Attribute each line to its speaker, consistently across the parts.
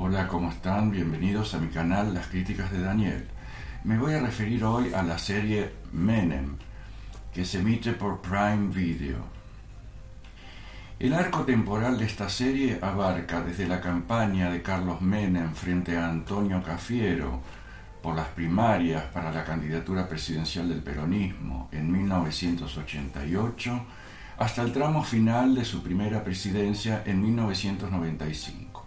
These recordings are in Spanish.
Speaker 1: Hola, ¿cómo están? Bienvenidos a mi canal Las Críticas de Daniel. Me voy a referir hoy a la serie Menem, que se emite por Prime Video. El arco temporal de esta serie abarca desde la campaña de Carlos Menem frente a Antonio Cafiero por las primarias para la candidatura presidencial del peronismo en 1988 hasta el tramo final de su primera presidencia en 1995.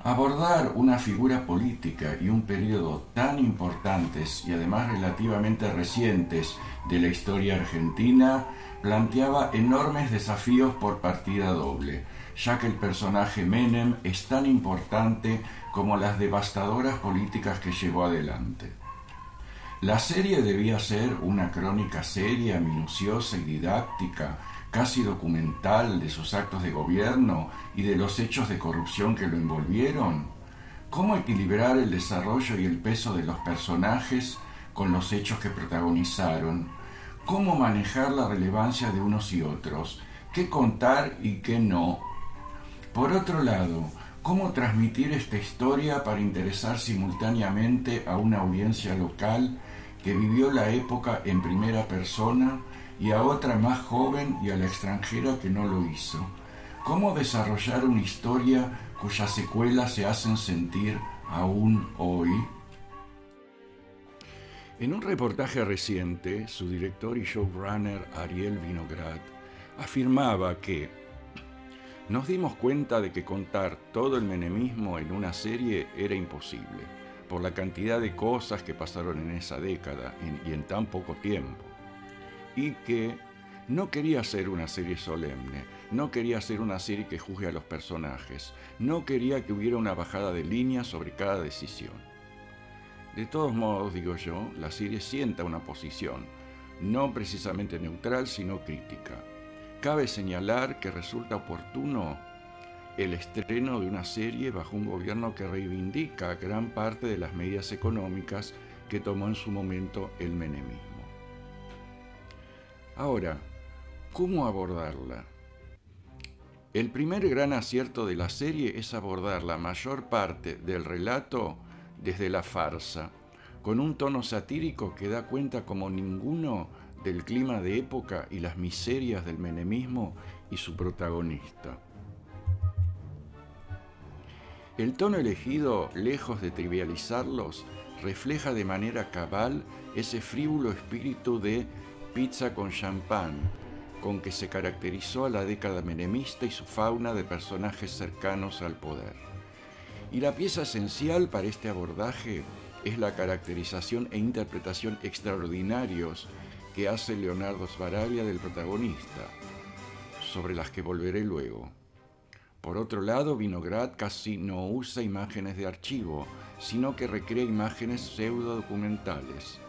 Speaker 1: Abordar una figura política y un periodo tan importantes y además relativamente recientes de la historia argentina planteaba enormes desafíos por partida doble, ya que el personaje Menem es tan importante como las devastadoras políticas que llevó adelante. La serie debía ser una crónica seria, minuciosa y didáctica, casi documental de sus actos de gobierno y de los hechos de corrupción que lo envolvieron. ¿Cómo equilibrar el desarrollo y el peso de los personajes con los hechos que protagonizaron? ¿Cómo manejar la relevancia de unos y otros? ¿Qué contar y qué no? Por otro lado, ¿cómo transmitir esta historia para interesar simultáneamente a una audiencia local que vivió la época en primera persona y a otra más joven y a la extranjera que no lo hizo? ¿Cómo desarrollar una historia cuyas secuelas se hacen sentir aún hoy? En un reportaje reciente, su director y showrunner Ariel Vinograd afirmaba que nos dimos cuenta de que contar todo el menemismo en una serie era imposible, por la cantidad de cosas que pasaron en esa década y en tan poco tiempo. Y que no quería hacer una serie solemne, no quería hacer una serie que juzgue a los personajes, no quería que hubiera una bajada de línea sobre cada decisión. De todos modos, digo yo, la serie sienta una posición, no precisamente neutral, sino crítica. Cabe señalar que resulta oportuno el estreno de una serie bajo un gobierno que reivindica gran parte de las medidas económicas que tomó en su momento el menemismo. Ahora, ¿cómo abordarla? El primer gran acierto de la serie es abordar la mayor parte del relato desde la farsa, con un tono satírico que da cuenta como ninguno del clima de época y las miserias del menemismo y su protagonista. El tono elegido, lejos de trivializarlos, refleja de manera cabal ese frívolo espíritu de pizza con champán, con que se caracterizó a la década menemista y su fauna de personajes cercanos al poder. Y la pieza esencial para este abordaje es la caracterización e interpretación extraordinarios que hace Leonardo Sbaraglia del protagonista, sobre las que volveré luego. Por otro lado, Vinograd casi no usa imágenes de archivo, sino que recrea imágenes pseudo-documentales.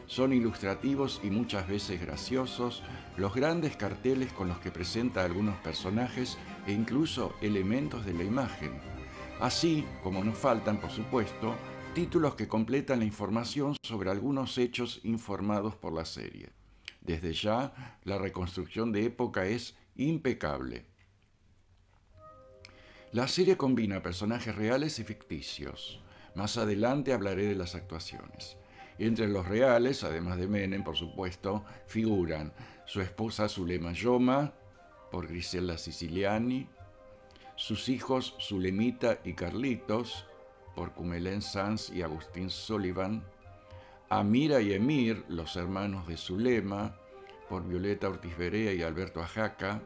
Speaker 1: Son ilustrativos y muchas veces graciosos los grandes carteles con los que presenta a algunos personajes e incluso elementos de la imagen. Así como no faltan, por supuesto, títulos que completan la información sobre algunos hechos informados por la serie. Desde ya, la reconstrucción de época es impecable. La serie combina personajes reales y ficticios. Más adelante hablaré de las actuaciones. Entre los reales, además de Menem, por supuesto, figuran su esposa Zulema Yoma, por Griselda Siciliani, sus hijos Zulemita y Carlitos, por Cumelén Sanz y Agustín Sullivan, Amira y Emir, los hermanos de Zulema, por Violeta Ortiz Berea y Alberto Ajaca,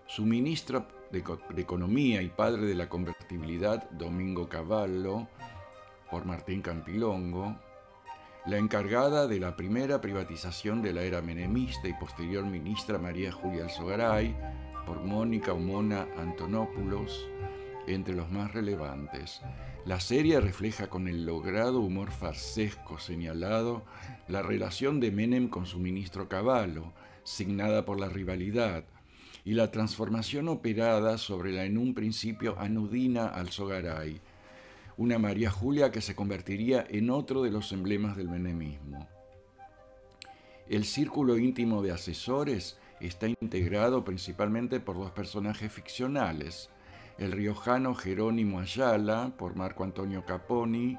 Speaker 1: su ministro de Economía y padre de la convertibilidad, Domingo Cavallo, por Martín Campilongo, la encargada de la primera privatización de la era menemista y posterior ministra María Julia Alzogaray, por Mónica Umona Antonopoulos, entre los más relevantes. La serie refleja con el logrado humor farsesco señalado la relación de Menem con su ministro Cavallo, signada por la rivalidad, y la transformación operada sobre la en un principio anodina Alzogaray, una María Julia que se convertiría en otro de los emblemas del menemismo. El círculo íntimo de asesores está integrado principalmente por dos personajes ficcionales, el riojano Jerónimo Ayala por Marco Antonio Caponi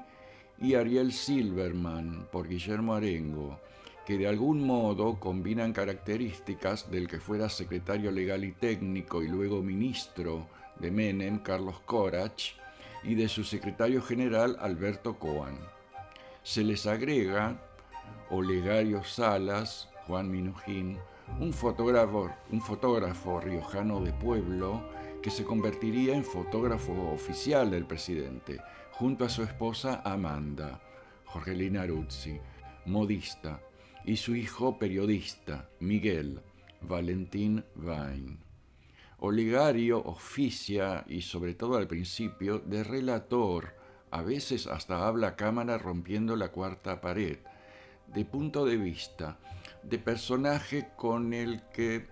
Speaker 1: y Ariel Silverman por Guillermo Arengo, que de algún modo combinan características del que fuera secretario legal y técnico y luego ministro de Menem, Carlos Corach, y de su secretario general, Alberto Coan. Se les agrega Olegario Salas, Juan Minujín, un fotógrafo riojano de pueblo que se convertiría en fotógrafo oficial del presidente, junto a su esposa Amanda, Jorgelina Aruzzi, modista, y su hijo periodista, Miguel Valentín Vain. Olegario oficia, y sobre todo al principio, de relator, a veces hasta habla a cámara rompiendo la cuarta pared, de punto de vista, de personaje con el que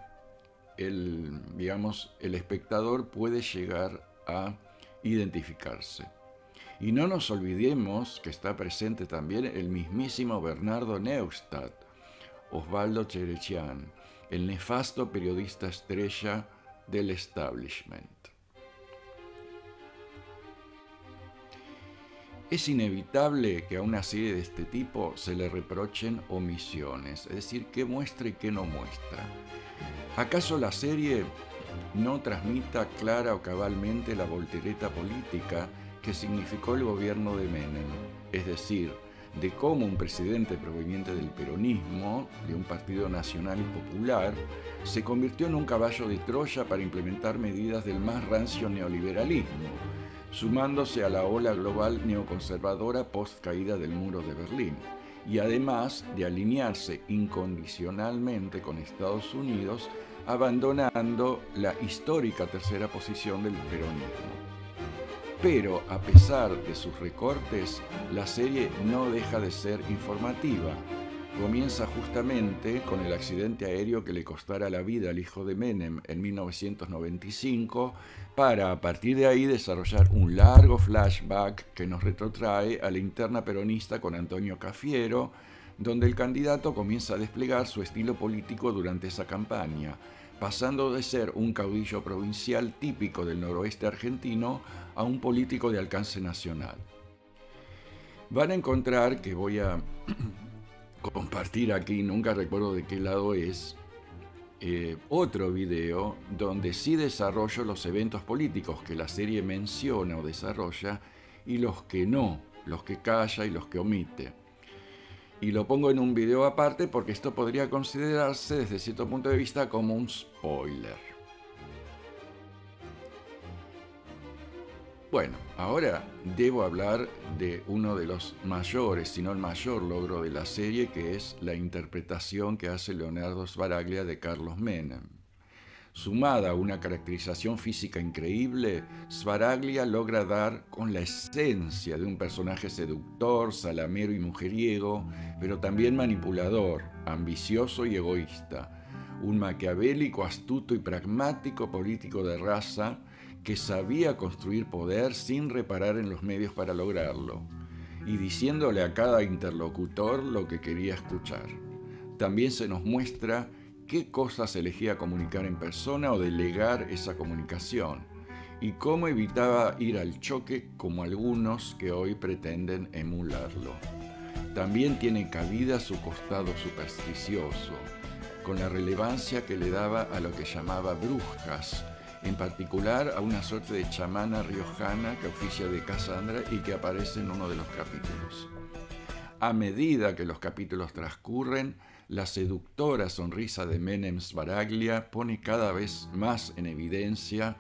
Speaker 1: el espectador puede llegar a identificarse. Y no nos olvidemos que está presente también el mismísimo Bernardo Neustadt, Osvaldo Cherechian, el nefasto periodista estrella del establishment. Es inevitable que a una serie de este tipo se le reprochen omisiones, es decir, qué muestra y qué no muestra. ¿Acaso la serie no transmita clara o cabalmente la voltereta política que significó el gobierno de Menem? Es decir, de cómo un presidente proveniente del peronismo, de un partido nacional y popular, se convirtió en un caballo de Troya para implementar medidas del más rancio neoliberalismo, sumándose a la ola global neoconservadora post caída del muro de Berlín, y además de alinearse incondicionalmente con Estados Unidos, abandonando la histórica tercera posición del peronismo. Pero, a pesar de sus recortes, la serie no deja de ser informativa. Comienza justamente con el accidente aéreo que le costara la vida al hijo de Menem en 1995, para a partir de ahí desarrollar un largo flashback que nos retrotrae a la interna peronista con Antonio Cafiero, donde el candidato comienza a desplegar su estilo político durante esa campaña, pasando de ser un caudillo provincial típico del noroeste argentino a un político de alcance nacional. Van a encontrar que voy a compartir aquí, nunca recuerdo de qué lado es, otro video donde sí desarrollo los eventos políticos que la serie menciona o desarrolla y los que no, los que calla y los que omite. Y lo pongo en un video aparte porque esto podría considerarse desde cierto punto de vista como un spoiler. Bueno, ahora debo hablar de uno de los mayores, si no el mayor logro de la serie, que es la interpretación que hace Leonardo Sbaraglia de Carlos Menem. Sumada a una caracterización física increíble, Sbaraglia logra dar con la esencia de un personaje seductor, salamero y mujeriego, pero también manipulador, ambicioso y egoísta. Un maquiavélico, astuto y pragmático político de raza que sabía construir poder sin reparar en los medios para lograrlo, y diciéndole a cada interlocutor lo que quería escuchar. También se nos muestra qué cosas elegía comunicar en persona o delegar esa comunicación, y cómo evitaba ir al choque como algunos que hoy pretenden emularlo. También tiene cabida su costado supersticioso, con la relevancia que le daba a lo que llamaba brujas, en particular a una suerte de chamana riojana que oficia de Cassandra y que aparece en uno de los capítulos. A medida que los capítulos transcurren, la seductora sonrisa de Menem Sbaraglia pone cada vez más en evidencia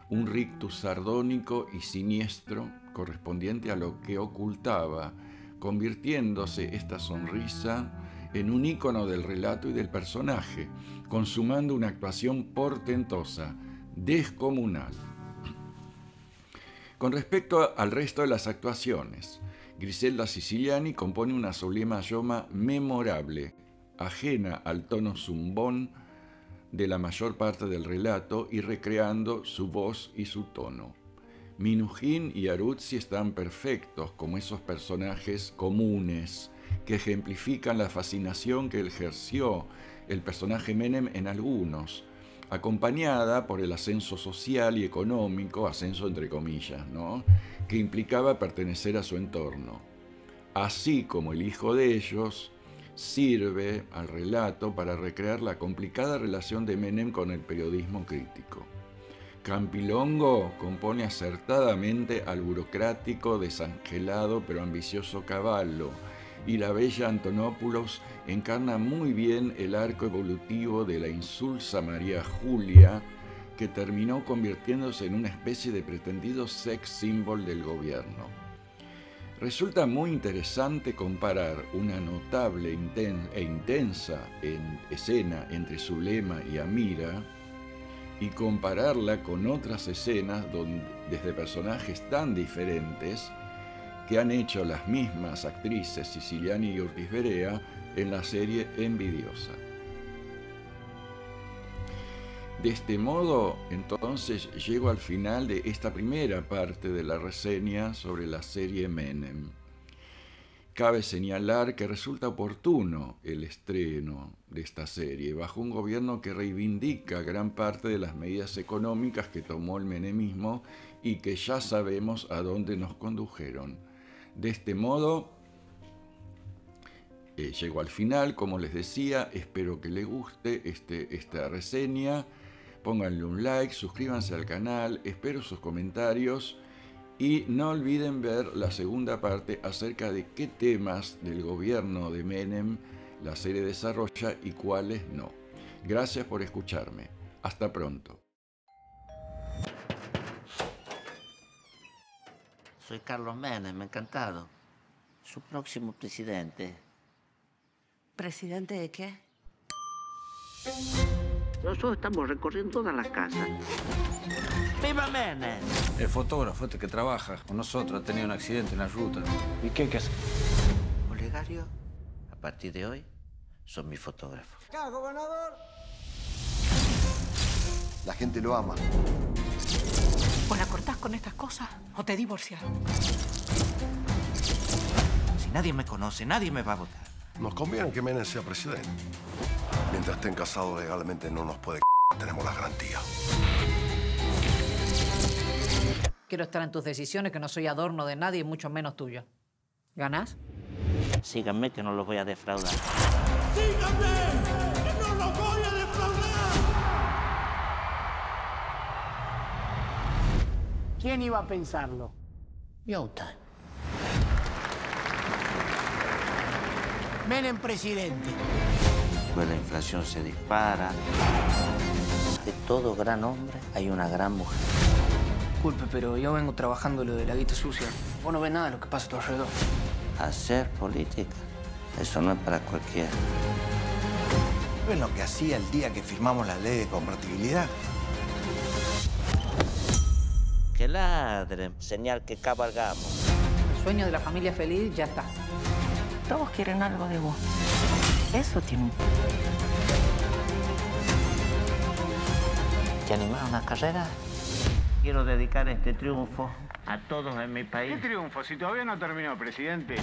Speaker 1: un rictus sardónico y siniestro correspondiente a lo que ocultaba, convirtiéndose esta sonrisa en un ícono del relato y del personaje, consumando una actuación portentosa, descomunal. Con respecto al resto de las actuaciones, Griselda Siciliani compone una Soulema Yoma memorable, ajena al tono zumbón de la mayor parte del relato y recreando su voz y su tono. Minujín y Aruzzi están perfectos como esos personajes comunes que ejemplifican la fascinación que ejerció el personaje Menem en algunos, acompañada por el ascenso social y económico, ascenso entre comillas, ¿no?, que implicaba pertenecer a su entorno. Así como el hijo de ellos sirve al relato para recrear la complicada relación de Menem con el periodismo crítico. Campilongo compone acertadamente al burocrático, desangelado pero ambicioso Cavallo, y la bella Antonopoulos encarna muy bien el arco evolutivo de la insulsa María Julia, que terminó convirtiéndose en una especie de pretendido sex symbol del gobierno. Resulta muy interesante comparar una notable e intensa escena entre Zulema y Amira y compararla con otras escenas desde personajes tan diferentes que han hecho las mismas actrices Siciliani y Ortiz Berea en la serie Envidiosa. De este modo, entonces, llego al final de esta primera parte de la reseña sobre la serie Menem. Cabe señalar que resulta oportuno el estreno de esta serie bajo un gobierno que reivindica gran parte de las medidas económicas que tomó el menemismo y que ya sabemos a dónde nos condujeron. De este modo, llego al final, como les decía, espero que les guste esta reseña. Pónganle un like, suscríbanse al canal, espero sus comentarios y no olviden ver la segunda parte acerca de qué temas del gobierno de Menem la serie desarrolla y cuáles no. Gracias por escucharme. Hasta pronto.
Speaker 2: Soy Carlos Menem, encantado. Su próximo presidente.
Speaker 3: ¿Presidente de qué?
Speaker 2: Nosotros estamos recorriendo todas las casas. ¡Viva Menem!
Speaker 4: El fotógrafo este que trabaja con nosotros ha tenido un accidente en la ruta. ¿Y qué hay que hacer?
Speaker 2: Olegario, a partir de hoy, son mi fotógrafo.
Speaker 5: ¡Acá, gobernador!
Speaker 6: La gente lo ama.
Speaker 3: ¿O la cortás con estas cosas o te divorcias?
Speaker 2: Si nadie me conoce, nadie me va a votar.
Speaker 6: Nos conviene que Menem sea presidente. Mientras estén casados legalmente no nos puede tenemos la garantía.
Speaker 7: Quiero estar en tus decisiones, que no soy adorno de nadie, mucho menos tuyo. ¿Ganás?
Speaker 2: Síganme que no los voy a defraudar.
Speaker 5: ¡Síganme! ¡Que no los voy a defraudar! ¿Quién iba a pensarlo?
Speaker 2: Yauta.
Speaker 5: Menem presidente.
Speaker 2: Pues la inflación se dispara. De todo gran hombre hay una gran mujer.
Speaker 8: Disculpe, pero yo vengo trabajando lo de la guita sucia. Vos no ves nada de lo que pasa a tu alrededor.
Speaker 2: Hacer política, eso no es para cualquiera.
Speaker 9: ¿Ven lo que hacía el día que firmamos la ley de convertibilidad?
Speaker 2: Que ladren, señal que cabalgamos.
Speaker 7: El sueño de la familia feliz ya está.
Speaker 3: Todos quieren algo de vos. Eso tiene.
Speaker 2: ¿Te animás a una carrera? Quiero dedicar este triunfo a todos en mi país.
Speaker 10: ¿Qué triunfo? Si todavía no terminó, presidente.